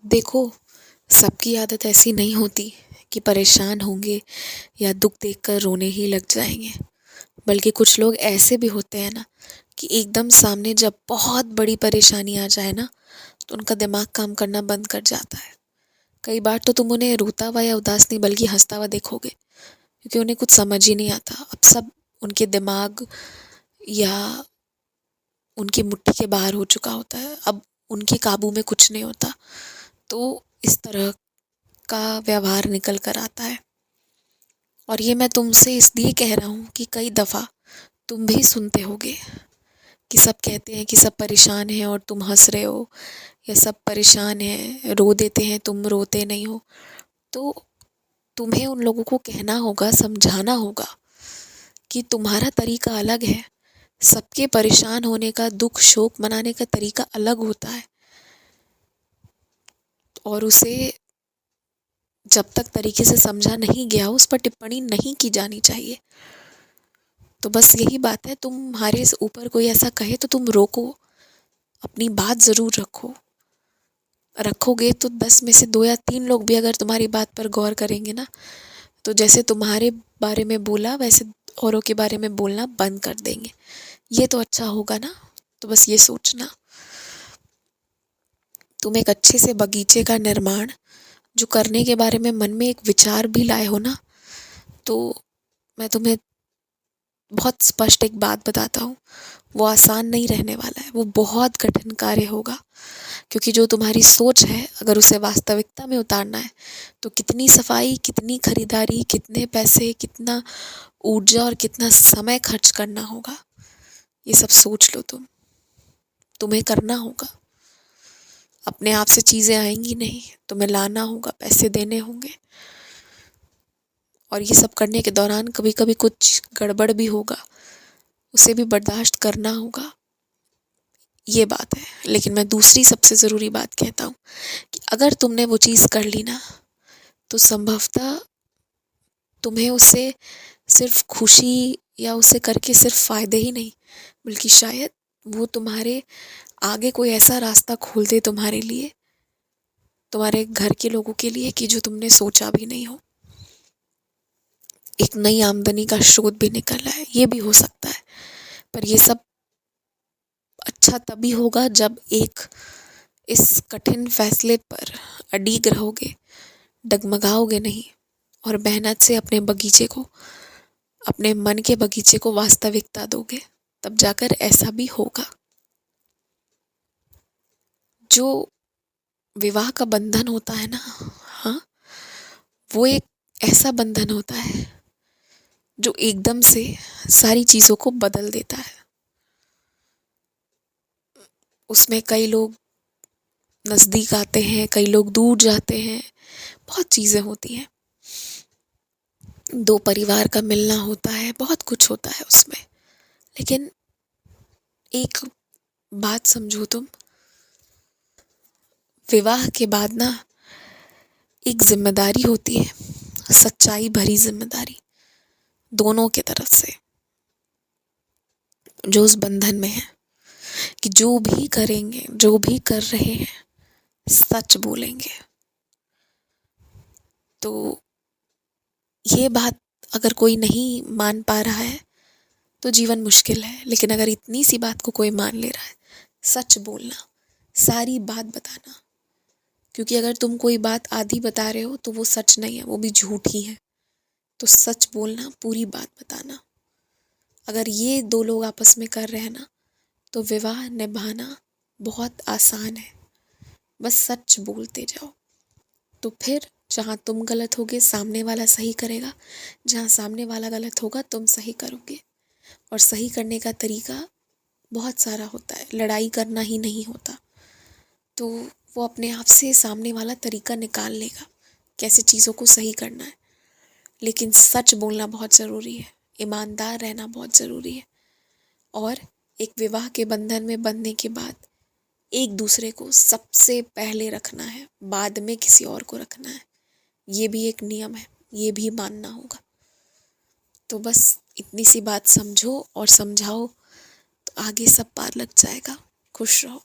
देखो, सबकी आदत ऐसी नहीं होती कि परेशान होंगे या दुख देखकर रोने ही लग जाएंगे। बल्कि कुछ लोग ऐसे भी होते हैं ना कि एकदम सामने जब बहुत बड़ी परेशानी आ जाए ना तो उनका दिमाग काम करना बंद कर जाता है। कई बार तो तुम उन्हें रोता हुआ या उदास नहीं बल्कि हंसता हुआ देखोगे, क्योंकि उन्हें कुछ समझ ही नहीं आता। अब सब उनके दिमाग या उनकी मुट्ठी के बाहर हो चुका होता है, अब उनके काबू में कुछ नहीं होता। तो इस तरह का व्यवहार निकल कर आता है। और ये मैं तुमसे इसलिए कह रहा हूँ कि कई दफ़ा तुम भी सुनते होगे कि सब कहते हैं कि सब परेशान हैं और तुम हंस रहे हो, या सब परेशान हैं रो देते हैं तुम रोते नहीं हो। तो तुम्हें उन लोगों को कहना होगा, समझाना होगा कि तुम्हारा तरीका अलग है। सबके परेशान होने का, दुख शोक मनाने का तरीका अलग होता है, और उसे जब तक तरीके से समझा नहीं गया उस पर टिप्पणी नहीं की जानी चाहिए। तो बस यही बात है, तुम्हारे ऊपर कोई ऐसा कहे तो तुम रोको, अपनी बात ज़रूर रखो। रखोगे तो 10 में से 2 या 3 लोग भी अगर तुम्हारी बात पर गौर करेंगे ना, तो जैसे तुम्हारे बारे में बोला वैसे औरों के बारे में बोलना बंद कर देंगे। ये तो अच्छा होगा ना। तो बस ये सोचना, तुम एक अच्छे से बगीचे का निर्माण जो करने के बारे में मन में एक विचार भी लाए हो ना, तो मैं तुम्हें बहुत स्पष्ट एक बात बताता हूँ, वो आसान नहीं रहने वाला है, वो बहुत कठिन कार्य होगा। क्योंकि जो तुम्हारी सोच है अगर उसे वास्तविकता में उतारना है तो कितनी सफाई, कितनी खरीदारी, कितने पैसे, कितना ऊर्जा और कितना समय खर्च करना होगा, ये सब सोच लो। तुम्हें करना होगा। अपने आप से चीज़ें आएंगी नहीं, तुम्हें लाना होगा, पैसे देने होंगे। और ये सब करने के दौरान कभी कभी कुछ गड़बड़ भी होगा, उसे भी बर्दाश्त करना होगा। ये बात है। लेकिन मैं दूसरी सबसे ज़रूरी बात कहता हूँ कि अगर तुमने वो चीज़ कर ली ना, तो संभवतः तुम्हें उससे सिर्फ खुशी या उसे करके सिर्फ फ़ायदे ही नहीं, बल्कि शायद वो तुम्हारे आगे कोई ऐसा रास्ता खोल दे तुम्हारे लिए, तुम्हारे घर के लोगों के लिए, कि जो तुमने सोचा भी नहीं हो। एक नई आमदनी का स्रोत भी निकल आए, ये भी हो सकता है। पर ये सब अच्छा तभी होगा जब एक इस कठिन फैसले पर अडिग रहोगे, डगमगाओगे नहीं, और मेहनत से अपने बगीचे को, अपने मन के बगीचे को वास्तविकता दोगे। तब जाकर ऐसा भी होगा। जो विवाह का बंधन होता है ना, हाँ, वो एक ऐसा बंधन होता है जो एकदम से सारी चीज़ों को बदल देता है। उसमें कई लोग नज़दीक आते हैं, कई लोग दूर जाते हैं, बहुत चीज़ें होती हैं। 2 परिवार का मिलना होता है, बहुत कुछ होता है उसमें। लेकिन एक बात समझो तुम, विवाह के बाद ना एक जिम्मेदारी होती है, सच्चाई भरी जिम्मेदारी, दोनों की तरफ से, जो उस बंधन में है, कि जो भी करेंगे, जो भी कर रहे हैं, सच बोलेंगे। तो ये बात अगर कोई नहीं मान पा रहा है तो जीवन मुश्किल है। लेकिन अगर इतनी सी बात को कोई मान ले रहा है, सच बोलना, सारी बात बताना। क्योंकि अगर तुम कोई बात आधी बता रहे हो तो वो सच नहीं है, वो भी झूठ ही है। तो सच बोलना, पूरी बात बताना, अगर ये 2 लोग आपस में कर रहे हैं ना, तो विवाह निभाना बहुत आसान है। बस सच बोलते जाओ। तो फिर जहाँ तुम गलत होगे सामने वाला सही करेगा, जहाँ सामने वाला गलत होगा तुम सही करोगे। और सही करने का तरीका बहुत सारा होता है, लड़ाई करना ही नहीं होता। तो वो अपने आप से सामने वाला तरीका निकाल लेगा कैसे चीज़ों को सही करना है। लेकिन सच बोलना बहुत ज़रूरी है, ईमानदार रहना बहुत ज़रूरी है। और एक विवाह के बंधन में बंधने के बाद एक दूसरे को सबसे पहले रखना है, बाद में किसी और को रखना है। ये भी एक नियम है, ये भी मानना होगा। तो बस इतनी सी बात समझो और समझाओ, तो आगे सब पार लग जाएगा। खुश रहो।